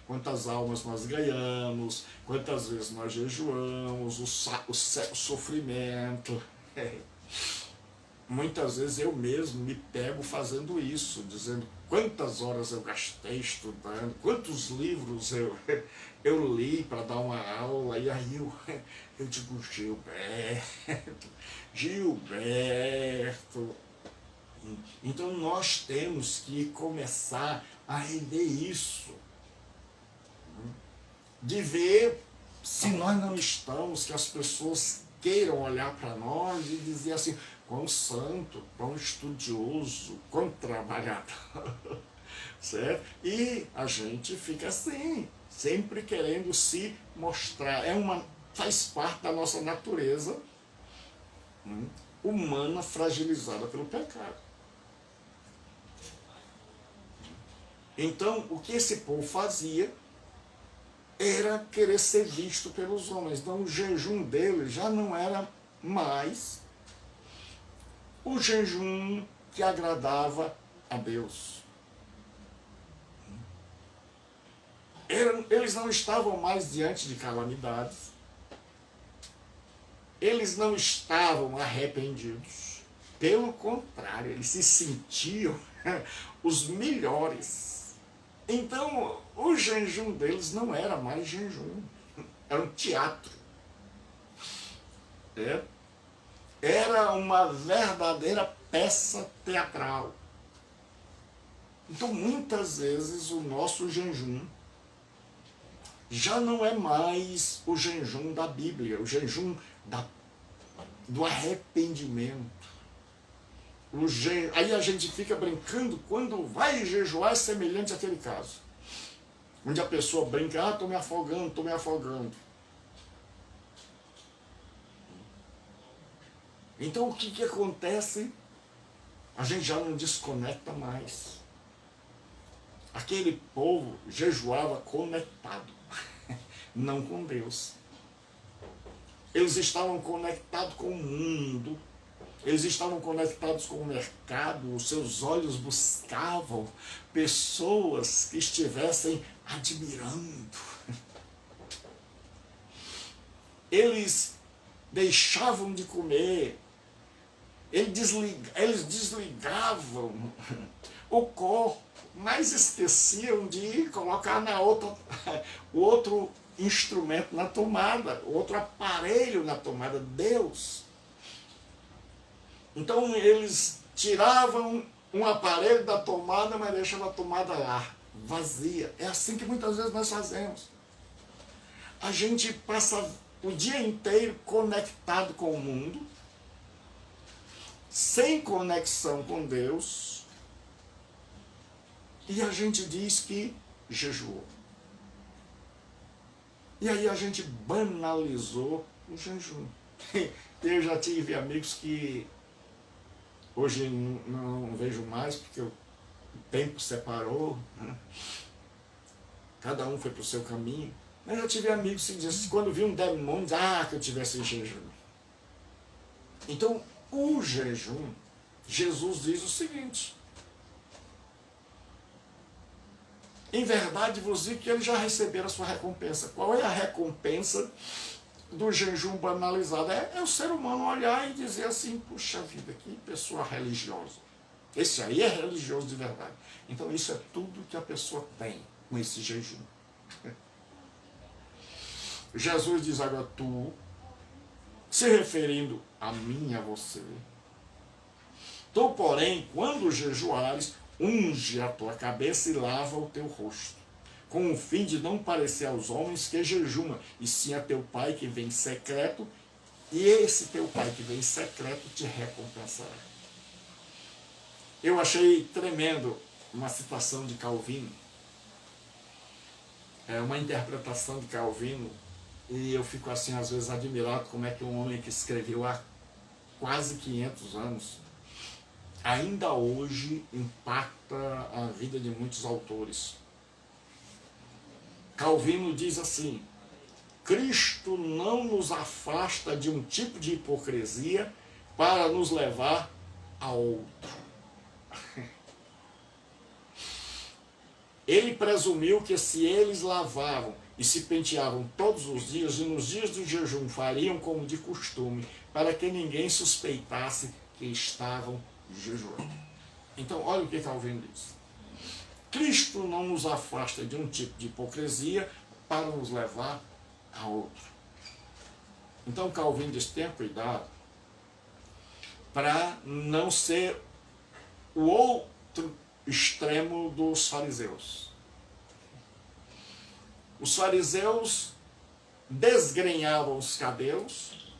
quantas almas nós ganhamos, quantas vezes nós jejuamos, o sofrimento. Muitas vezes eu mesmo me pego fazendo isso, dizendo quantas horas eu gastei estudando, quantos livros eu li para dar uma aula, e aí eu digo, Gilberto. Então nós temos que começar a rever isso, de ver se nós não estamos, que as pessoas queiram olhar para nós e dizer assim, quão santo, quão estudioso, quão trabalhador, certo? E a gente fica assim, sempre querendo se mostrar. Faz parte da nossa natureza humana fragilizada pelo pecado. Então, o que esse povo fazia era querer ser visto pelos homens. Então, o jejum dele já não era mais o jejum que agradava a Deus. Eles não estavam mais diante de calamidades. Eles não estavam arrependidos. Pelo contrário, eles se sentiam os melhores. Então, o jejum deles não era mais jejum. Era um teatro. Era uma verdadeira peça teatral. Então, muitas vezes, o nosso jejum já não é mais o jejum da Bíblia, o jejum do arrependimento. Aí a gente fica brincando, quando vai jejuar é semelhante àquele caso. Onde a pessoa brinca, estou me afogando, estou me afogando. Então o que acontece? A gente já não desconecta mais. Aquele povo jejuava conectado, não com Deus. Eles estavam conectados com o mundo, eles estavam conectados com o mercado, os seus olhos buscavam pessoas que estivessem admirando. Eles deixavam de comer, eles desligavam o corpo, mas esqueciam de colocar o outro instrumento na tomada, outro aparelho na tomada, Deus. Então eles tiravam um aparelho da tomada, mas deixavam a tomada lá, vazia. É assim que muitas vezes nós fazemos. A gente passa o dia inteiro conectado com o mundo, sem conexão com Deus, e a gente diz que jejuou. E aí a gente banalizou o jejum. Eu já tive amigos que hoje não vejo mais, porque o tempo separou, né? Cada um foi para o seu caminho. Mas eu tive amigos que diziam, quando vi um demônio, que eu tivesse em jejum. Então, o jejum, Jesus diz o seguinte: em verdade vos digo que eles já receberam a sua recompensa. Qual é a recompensa do jejum banalizado? É o ser humano olhar e dizer assim, puxa vida, que pessoa religiosa. Esse aí é religioso de verdade. Então isso é tudo que a pessoa tem com esse jejum. Jesus diz agora, tu, se referindo a mim e a você, tu, porém, quando jejuares, unge a tua cabeça e lava o teu rosto, com o fim de não parecer aos homens que jejuma, e sim a teu Pai que vem em secreto, e esse teu Pai que vem em secreto te recompensará. Eu achei tremendo uma citação de Calvino, uma interpretação de Calvino, e eu fico assim às vezes admirado como é que um homem que escreveu há quase 500 anos, ainda hoje impacta a vida de muitos autores. Calvino diz assim: Cristo não nos afasta de um tipo de hipocrisia para nos levar a outro. Ele presumiu que se eles lavavam e se penteavam todos os dias, e nos dias do jejum fariam como de costume, para que ninguém suspeitasse que estavam jejuando. Então, olha o que Calvino diz. Cristo não nos afasta de um tipo de hipocrisia para nos levar a outro. Então, Calvino diz, tenha cuidado para não ser o outro extremo dos fariseus. Os fariseus desgrenhavam os cabelos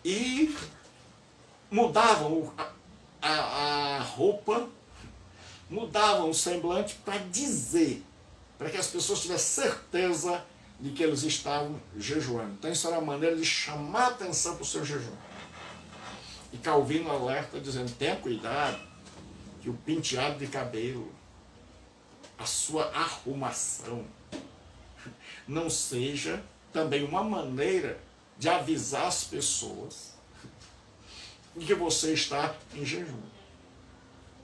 e mudavam a roupa, mudavam o semblante para dizer, para que as pessoas tivessem certeza de que eles estavam jejuando. Então isso era uma maneira de chamar a atenção para o seu jejum. E Calvino alerta dizendo, tenha cuidado que o penteado de cabelo, a sua arrumação, não seja também uma maneira de avisar as pessoas de que você está em jejum.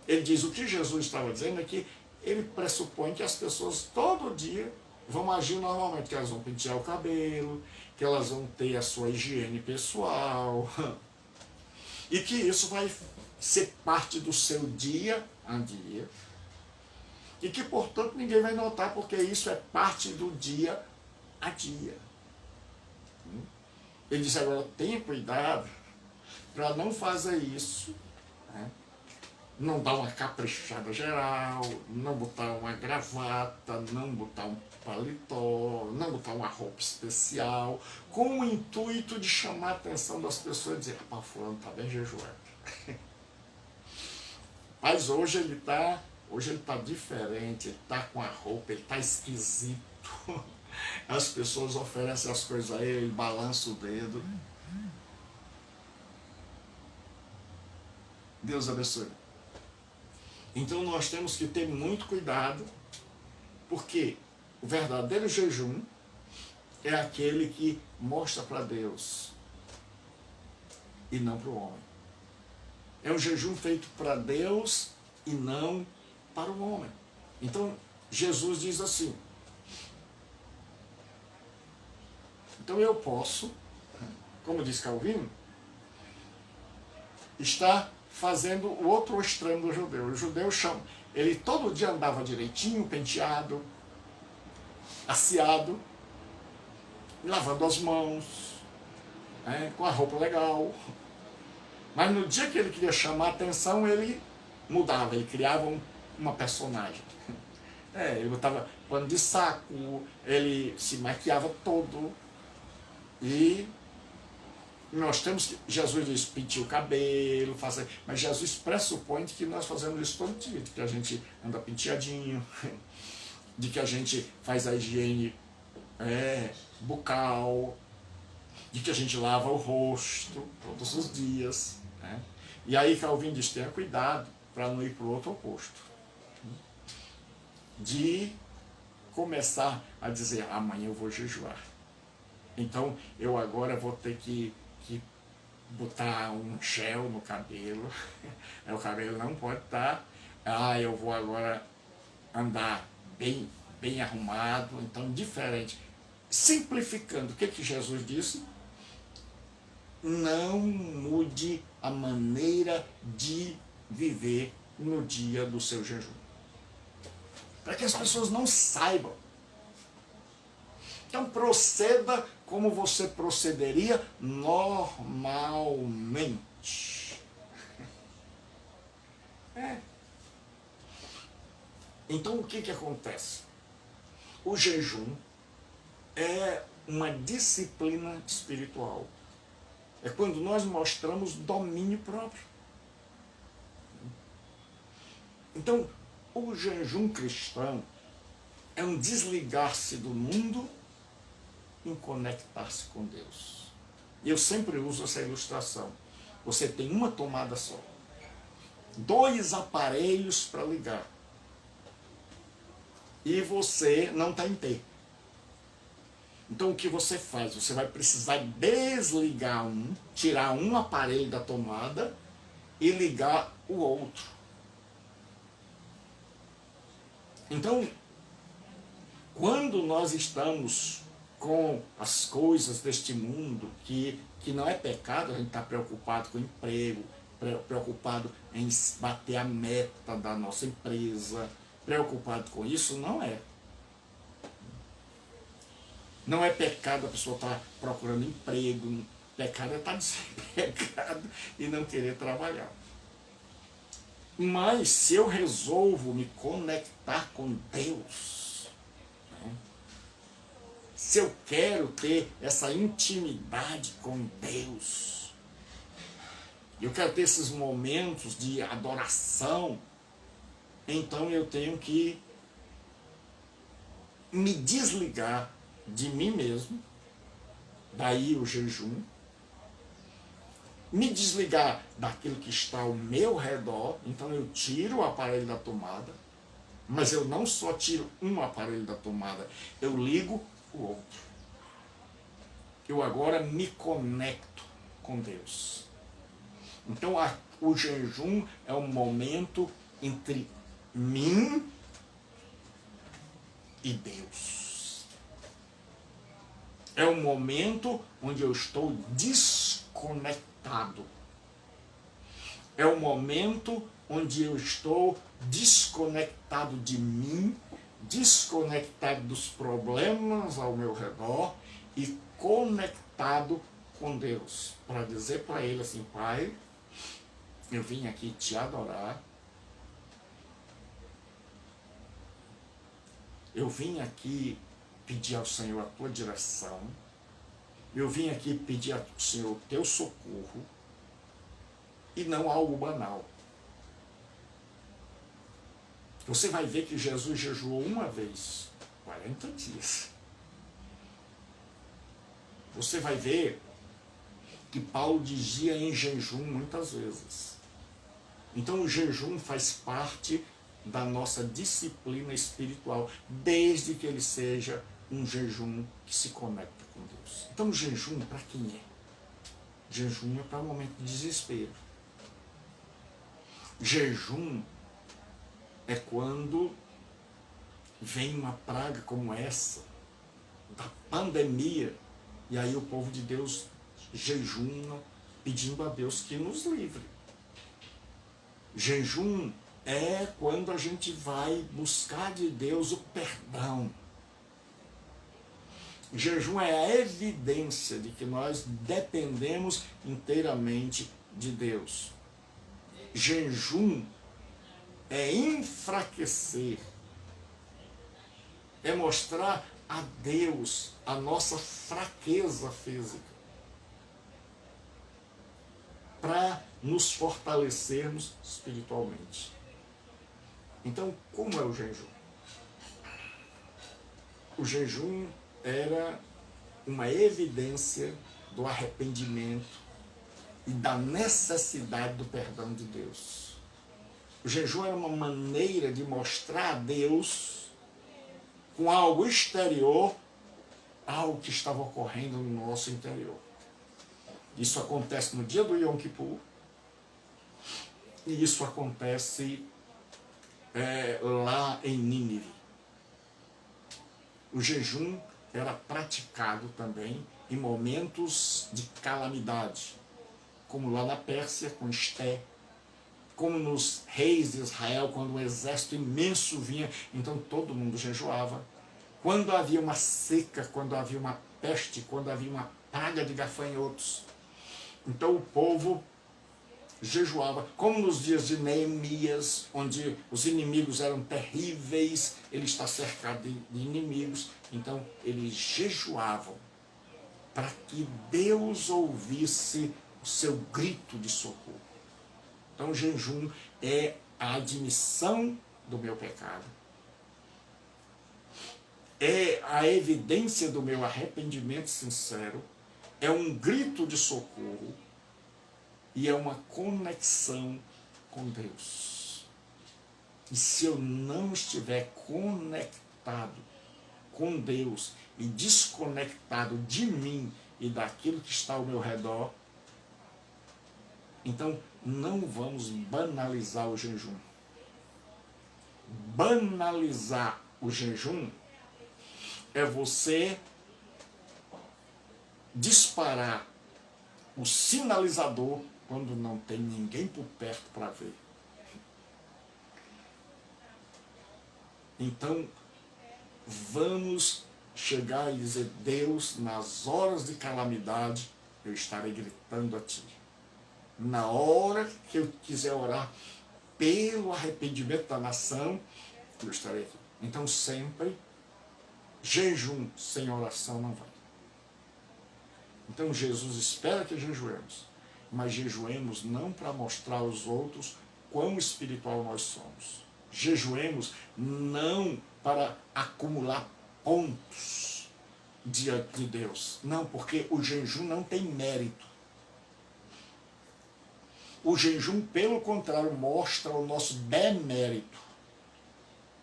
Ele diz, o que Jesus estava dizendo é que ele pressupõe que as pessoas todo dia vão agir normalmente, que elas vão pentear o cabelo, que elas vão ter a sua higiene pessoal, e que isso vai ser parte do seu dia a dia, e que, portanto, ninguém vai notar, porque isso é parte do dia a dia. Ele disse, agora, tenha cuidado para não fazer isso, né? Não dar uma caprichada geral, não botar uma gravata, não botar um paletó, não botar uma roupa especial, com o intuito de chamar a atenção das pessoas e dizer, rapaz, fulano está bem jejuando. Mas hoje ele está diferente, ele está com a roupa, ele está esquisito. As pessoas oferecem as coisas a ele, ele balança o dedo. Deus abençoe. Então nós temos que ter muito cuidado, porque o verdadeiro jejum é aquele que mostra para Deus e não para o homem. É um jejum feito para Deus e não para o homem. Então Jesus diz assim, então eu posso, como diz Calvino, estar fazendo o outro extremo do judeu. O judeu chama, ele todo dia andava direitinho, penteado, asseado, lavando as mãos, né, com a roupa legal. Mas no dia que ele queria chamar a atenção, ele mudava, ele criava uma personagem. Ele botava pano de saco, ele se maquiava todo. E nós temos que, Jesus diz, pentear o cabelo, fazer, mas Jesus pressupõe que nós fazemos isso todo dia, de que a gente anda penteadinho, de que a gente faz a higiene bucal, de que a gente lava o rosto todos os dias. Né? E aí Calvino diz, tenha cuidado para não ir para o outro oposto. De começar a dizer, amanhã eu vou jejuar. Então eu agora vou ter que botar um gel no cabelo, o cabelo não pode estar, eu vou agora andar bem arrumado, então diferente. Simplificando, o que Jesus disse? Não mude a maneira de viver no dia do seu jejum. Para que as pessoas não saibam. Então proceda como você procederia normalmente. Então o que acontece? O jejum é uma disciplina espiritual. É quando nós mostramos domínio próprio. Então, o jejum cristão é um desligar-se do mundo e conectar-se com Deus. Eu sempre uso essa ilustração. Você tem uma tomada só, 2 aparelhos para ligar, e você não está inteiro. Então o que você faz? Você vai precisar desligar tirar um aparelho da tomada e ligar o outro. Então, quando nós estamos com as coisas deste mundo, que não é pecado, a gente está preocupado com o emprego, preocupado em bater a meta da nossa empresa, preocupado com isso, não é. Não é pecado a pessoa estar procurando emprego, pecado é estar desempregado e não querer trabalhar. Mas se eu resolvo me conectar com Deus, né? Se eu quero ter essa intimidade com Deus, eu quero ter esses momentos de adoração, então eu tenho que me desligar de mim mesmo, daí o jejum, me desligar daquilo que está ao meu redor, então eu tiro o aparelho da tomada, mas eu não só tiro um aparelho da tomada, eu ligo o outro. Eu agora me conecto com Deus. Então o jejum é um momento entre mim e Deus. É um momento onde eu estou desconectado. É um momento onde eu estou desconectado de mim, desconectado dos problemas ao meu redor e conectado com Deus, para dizer para Ele assim: Pai, eu vim aqui te adorar, eu vim aqui pedir ao Senhor a tua direção, eu vim aqui pedir ao Senhor o teu socorro, e não algo banal. Você vai ver que Jesus jejuou uma vez, 40 dias. Você vai ver que Paulo dizia em jejum muitas vezes. Então o jejum faz parte da nossa disciplina espiritual, desde que ele seja um jejum que se conecta com Deus. Então o jejum para quem é? Jejum é para um momento de desespero. Jejum é quando vem uma praga como essa, da pandemia, e aí o povo de Deus jejuma, pedindo a Deus que nos livre. Jejum é quando a gente vai buscar de Deus o perdão. Jejum é a evidência de que nós dependemos inteiramente de Deus. Jejum é enfraquecer, é mostrar a Deus a nossa fraqueza física, para nos fortalecermos espiritualmente. Então, como é o jejum? O jejum era uma evidência do arrependimento e da necessidade do perdão de Deus. O jejum era uma maneira de mostrar a Deus, com algo exterior, algo que estava ocorrendo no nosso interior. Isso acontece no dia do Yom Kippur, e isso acontece lá em Nínive. O jejum era praticado também em momentos de calamidade, como lá na Pérsia, com Esté, como nos reis de Israel, quando um exército imenso vinha, então todo mundo jejuava. Quando havia uma seca, quando havia uma peste, quando havia uma praga de gafanhotos, então o povo jejuava, como nos dias de Neemias, onde os inimigos eram terríveis, ele está cercado de inimigos, então eles jejuavam para que Deus ouvisse o seu grito de socorro. Então o jejum é a admissão do meu pecado, é a evidência do meu arrependimento sincero, é um grito de socorro e é uma conexão com Deus. E se eu não estiver conectado com Deus e desconectado de mim e daquilo que está ao meu redor, então não vamos banalizar o jejum. Banalizar o jejum é você disparar o sinalizador quando não tem ninguém por perto para ver. Então, vamos chegar e dizer: Deus, nas horas de calamidade, eu estarei gritando a Ti. Na hora que eu quiser orar pelo arrependimento da nação, eu estarei aqui. Então, sempre, jejum sem oração não vai. Então, Jesus espera que jejuemos. mas jejuemos não para mostrar aos outros quão espiritual nós somos. Jejuemos não para acumular pontos diante de Deus. Não, porque o jejum não tem mérito. O jejum, pelo contrário, mostra o nosso demérito.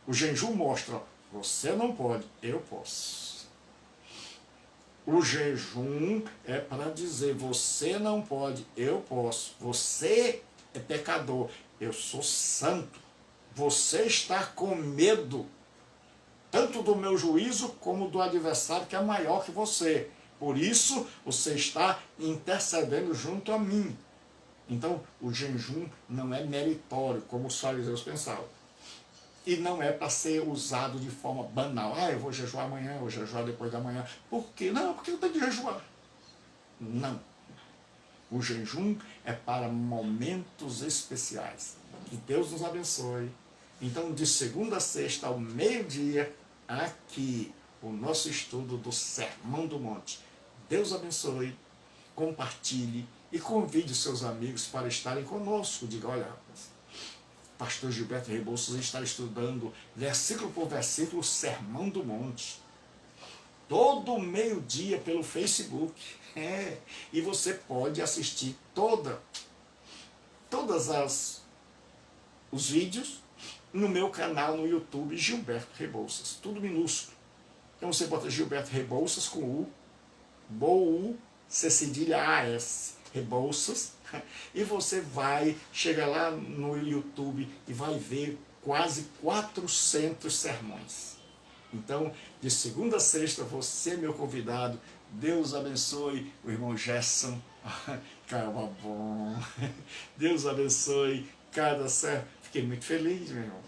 O jejum mostra, você não pode, eu posso. O jejum é para dizer, você não pode, eu posso. Você é pecador, eu sou santo. Você está com medo, tanto do meu juízo como do adversário que é maior que você. Por isso, você está intercedendo junto a mim. Então, o jejum não é meritório, como os fariseus pensavam. E não é para ser usado de forma banal. Ah, eu vou jejuar amanhã, eu vou jejuar depois da manhã. Por quê? Não, porque eu tenho que jejuar. Não. O jejum é para momentos especiais. Que Deus nos abençoe. Então, de segunda a sexta, ao meio-dia, aqui, o nosso estudo do Sermão do Monte. Deus abençoe, compartilhe e convide seus amigos para estarem conosco. Diga, olha, rapaz, pastor Gilberto Rebouças está estudando versículo por versículo o Sermão do Monte. Todo meio-dia pelo Facebook. E você pode assistir todos os vídeos no meu canal no YouTube, Gilberto Rebouças. Tudo minúsculo. Então você bota Gilberto Rebouças com U, Bou, C cedilha A-S, Rebouças, e você vai chegar lá no YouTube e vai ver quase 400 sermões. Então, de segunda a sexta, você é meu convidado. Deus abençoe o irmão Gerson. Calma, bom. Deus abençoe cada servo. Fiquei muito feliz, meu irmão.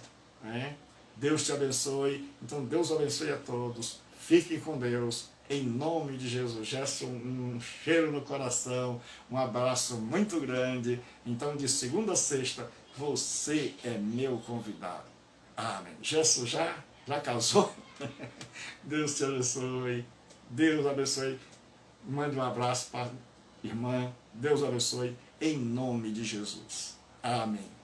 Deus te abençoe. Então, Deus abençoe a todos. Fiquem com Deus. Em nome de Jesus. Gerson, um cheiro no coração. Um abraço muito grande. Então, de segunda a sexta, você é meu convidado. Amém. Gerson já casou? Deus te abençoe. Deus abençoe. Mande um abraço para a irmã. Deus abençoe. Em nome de Jesus. Amém.